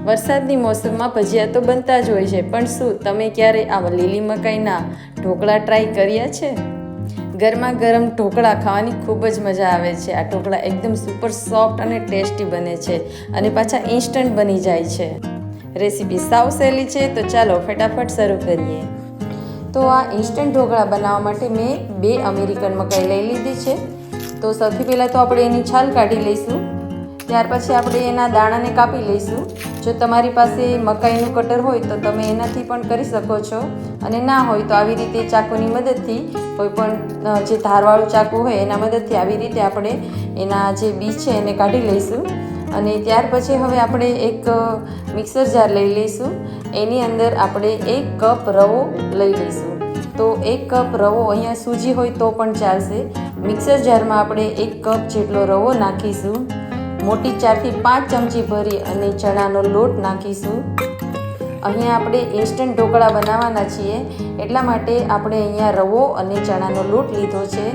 વરસાદની મોસમમાં ભજીયા તો બનતા જ હોય છે, પણ શું તમે ક્યારે આવા લીલી મકાઈના ઢોકળા ટ્રાય કર્યા છે? ગરમા ગરમ ઢોકળા ખાવાની ખૂબ જ મજા આવે છે. આ ઢોકળા એકદમ સુપર સોફ્ટ અને ટેસ્ટી બને છે અને પાછા ઇન્સ્ટન્ટ બની જાય છે. રેસીપી સાવ સહેલી છે, તો ચાલો ફટાફટ શરૂ કરીએ. તો આ ઇન્સ્ટન્ટ ઢોકળા બનાવવા માટે મેં 2 અમેરિકન મકાઈ લઈ લીધી છે. તો સૌથી પહેલાં તો આપણે એની છાલ કાઢી લઈશું. ત્યાર પછી આપણે એના દાણાને કાપી લઈશું. જો તમારી પાસે મકાઈનું કટર હોય તો તમે એનાથી પણ કરી શકો છો, અને ના હોય તો આવી રીતે ચાકુની મદદથી, કોઈ પણ જે ધારવાળું ચાકુ હોય એના મદદથી આવી રીતે આપણે એના જે બીજ છે એને કાઢી લઈશું. અને ત્યાર પછી હવે આપણે એક મિક્સર જાર લઈ લઈશું. એની અંદર આપણે 1 કપ રવો લઈ લઈશું. તો 1 કપ રવો, અહીંયા સૂજી હોય તો પણ ચાલશે. મિક્સર જારમાં આપણે 1 કપ જેટલો રવો નાખીશું. મોટી 4 થી 5 ચમચી ભરી અને ચણાનો લોટ નાખીશું. અહીંયા આપણે ઇન્સ્ટન્ટ ઢોકળા બનાવવાના છીએ, એટલા માટે આપણે અહીંયા રવો અને ચણાનો લોટ લીધો છે.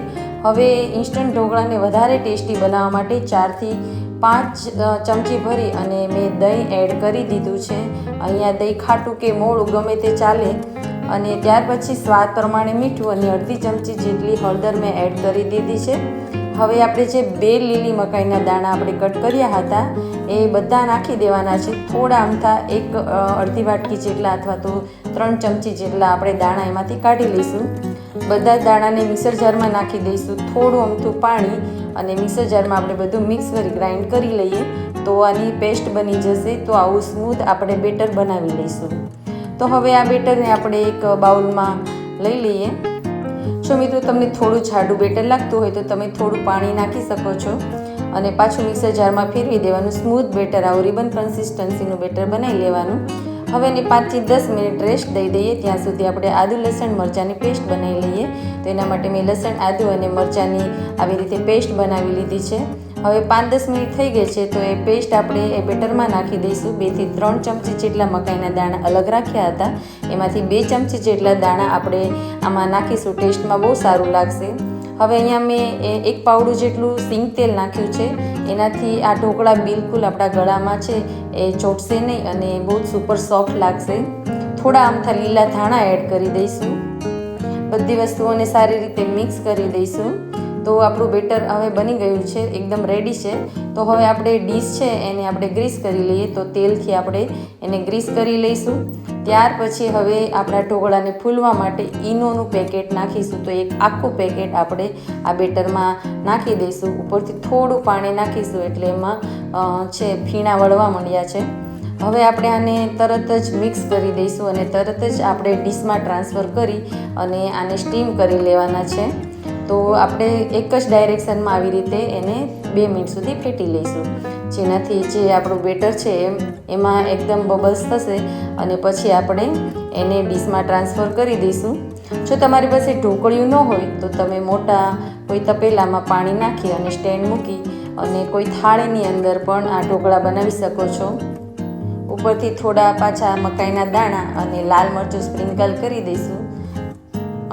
હવે ઇન્સ્ટન્ટ ઢોકળાને વધારે ટેસ્ટી બનાવવા માટે 4 થી 5 ચમચી ભરી અને મેં દહીં એડ કરી દીધું છે. અહીંયા દહીં ખાટું કે મોળું ગમે તે ચાલે. અને ત્યાર પછી સ્વાદ પ્રમાણે મીઠું અને અડધી ચમચી જેટલી હળદર મેં એડ કરી દીધી છે. હવે આપણે જે 2 લીલી મકાઈના દાણા આપણે કટ કર્યા હતા એ બધા નાખી દેવાના છે. થોડા અમથા અડધી વાટકી જેટલા અથવા તો 3 ચમચી જેટલા આપણે દાણા એમાંથી કાઢી લઈશું. બધા જ દાણાને મિક્સર જારમાં નાખી દઈશું. થોડું અમથું પાણી અને મિક્સર જારમાં આપણે બધું મિક્સ કરી ગ્રાઇન્ડ કરી લઈએ તો આની પેસ્ટ બની જશે. તો આવું સ્મૂથ આપણે બેટર બનાવી લઈશું. તો હવે આ બેટરને આપણે એક બાઉલમાં લઈ લઈએ. જો મિત્રો તમને થોડું જાડું બેટર લાગતું હોય તો તમે થોડું પાણી નાખી શકો છો અને પાછું મિક્સર જારમાં ફેરવી દેવાનું. સ્મૂથ બેટર, આવું રિબન કન્સિસ્ટન્સીનું બેટર બનાવી લેવાનું. હવે એને 5 થી 10 મિનિટ રેસ્ટ દઈ દઈએ. ત્યાં સુધી આપણે આદુ લસણ મરચાંની પેસ્ટ બનાવી લઈએ. તો એના માટે મેં લસણ, આદુ અને મરચાંની આવી રીતે પેસ્ટ બનાવી લીધી છે. હવે 5-10 મિનિટ થઈ ગઈ છે, તો એ પેસ્ટ આપણે એ બેટરમાં નાખી દઈશું. 2 થી 3 ચમચી જેટલા મકાઈના દાણા અલગ રાખ્યા હતા, એમાંથી 2 ચમચી જેટલા દાણા આપણે આમાં નાખીશું. ટેસ્ટમાં બહુ સારું લાગશે. હવે અહીંયા મેં 1 પાવડું જેટલું સિંગ તેલ નાખ્યું છે. એનાથી આ ઢોકળા બિલકુલ આપણા ગળામાં છે એ ચોટશે નહીં અને બહુ સુપર સોફ્ટ લાગશે. થોડા અમથા લીલા ધાણા એડ કરી દઈશું. બધી વસ્તુઓને સારી રીતે મિક્સ કરી દઈશું. તો આપણું બેટર હવે બની ગયું છે, એકદમ રેડી છે. તો હવે આપણે ડીશ છે એને આપણે ગ્રીસ કરી લઈએ. તો તેલથી આપણે એને ગ્રીસ કરી લઈશું. ત્યાર પછી હવે આપણા ઢોકળાને ફૂલવા માટે ઈનોનું પેકેટ નાખીશું. તો એક આખું પેકેટ આપણે આ બેટરમાં નાખી દઈશું. ઉપરથી થોડું પાણી નાખીશું એટલે એમાં છે ફીણા વળવા માંડ્યા છે. હવે આપણે આને તરત જ મિક્સ કરી દઈશું અને તરત જ આપણે ડીશમાં ટ્રાન્સફર કરી અને આને સ્ટીમ કરી લેવાના છે. તો આપણે એક જ ડાયરેક્શનમાં આવી રીતે એને 2 મિનિટ સુધી ફેટી લઈશું, જેનાથી જે આપણું બેટર છે એમાં એકદમ બબલ્સ થશે અને પછી આપણે એને ડીશમાં ટ્રાન્સફર કરી દઈશું. જો તમારી પાસે ઢોકળિયું ન હોય તો તમે મોટા કોઈ તપેલામાં પાણી નાખી અને સ્ટેન્ડ મૂકી અને કોઈ થાળીની અંદર પણ આ ઢોકળા બનાવી શકો છો. ઉપરથી થોડા પાછા મકાઈના દાણા અને લાલ મરચું સ્પ્રિંકલ કરી દઈશું.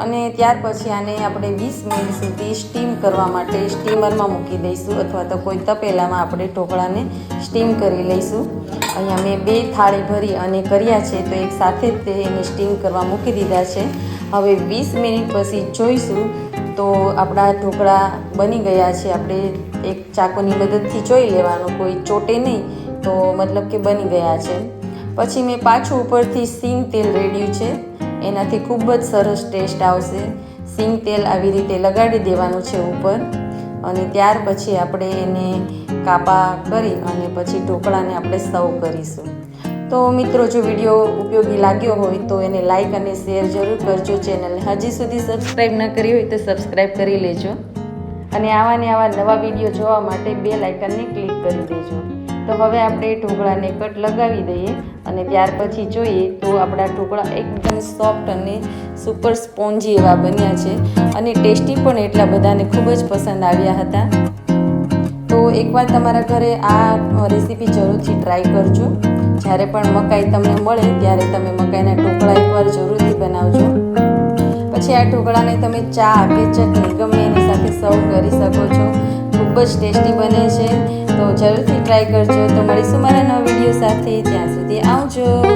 અને ત્યાર પછી આને આપણે 20 મિનિટ સુધી સ્ટીમ કરવા માટે સ્ટીમરમાં મૂકી દઈશું અથવા તો કોઈ તપેલામાં આપણે ઢોકળાને સ્ટીમ કરી લઈશું. અહીંયા મેં 2 થાળી ભરી અને કર્યા છે, તો એક સાથે જ એને સ્ટીમ કરવા મૂકી દીધા છે. હવે 20 મિનિટ પછી જોઈશું તો આપણા ઢોકળા બની ગયા છે. આપણે એક ચાકુની મદદથી જોઈ લેવાનું, કોઈ ચોટે નહીં, તો મતલબ કે બની ગયા છે. પછી મેં પાછું ઉપરથી સિંગ તેલ રેડ્યું છે, એનાથી ખૂબ જ સરસ ટેસ્ટ આવશે. સિંગ તેલ આવી રીતે લગાડી દેવાનું છે ઉપર અને ત્યાર પછી આપણે એને કાપા કરી અને પછી ઢોકળાને આપણે સર્વ કરીશું. તો મિત્રો, જો વિડીયો ઉપયોગી લાગ્યો હોય તો એને લાઈક અને શેર જરૂર કરજો. ચેનલને હજી સુધી સબસ્ક્રાઈબ ન કરી હોય તો સબસ્ક્રાઈબ કરી લેજો અને આવા નવા વિડીયો જોવા માટે બેલ આઇકનને ક્લિક કરી દેજો. તો હવે આપણે ઢોકળાને કટ લગાવી દઈએ અને ત્યાર પછી જોઈએ તો આપણા ઢોકળા એકદમ સોફ્ટ અને સુપર સ્પોન્જી એવા બન્યા છે અને ટેસ્ટી પણ એટલા બધાને ખૂબ જ પસંદ આવ્યા હતા. તો એકવાર તમારા ઘરે આ રેસીપી જરૂરથી ટ્રાય કરજો. જ્યારે પણ મકાઈ તમને મળે ત્યારે તમે મકાઈના ઢોકળા એકવાર જરૂરથી બનાવજો. પછી આ ઢોકળાને તમે ચા કે ચટણી ગમે એની સાથે સર્વ કરી શકો છો. ખૂબ જ ટેસ્ટી બને છે તો જરૂરથી ટ્રાય કરજો. તો મળીશું મારા નવા વિડીયો સાથે. ત્યાં સુધી આવજો.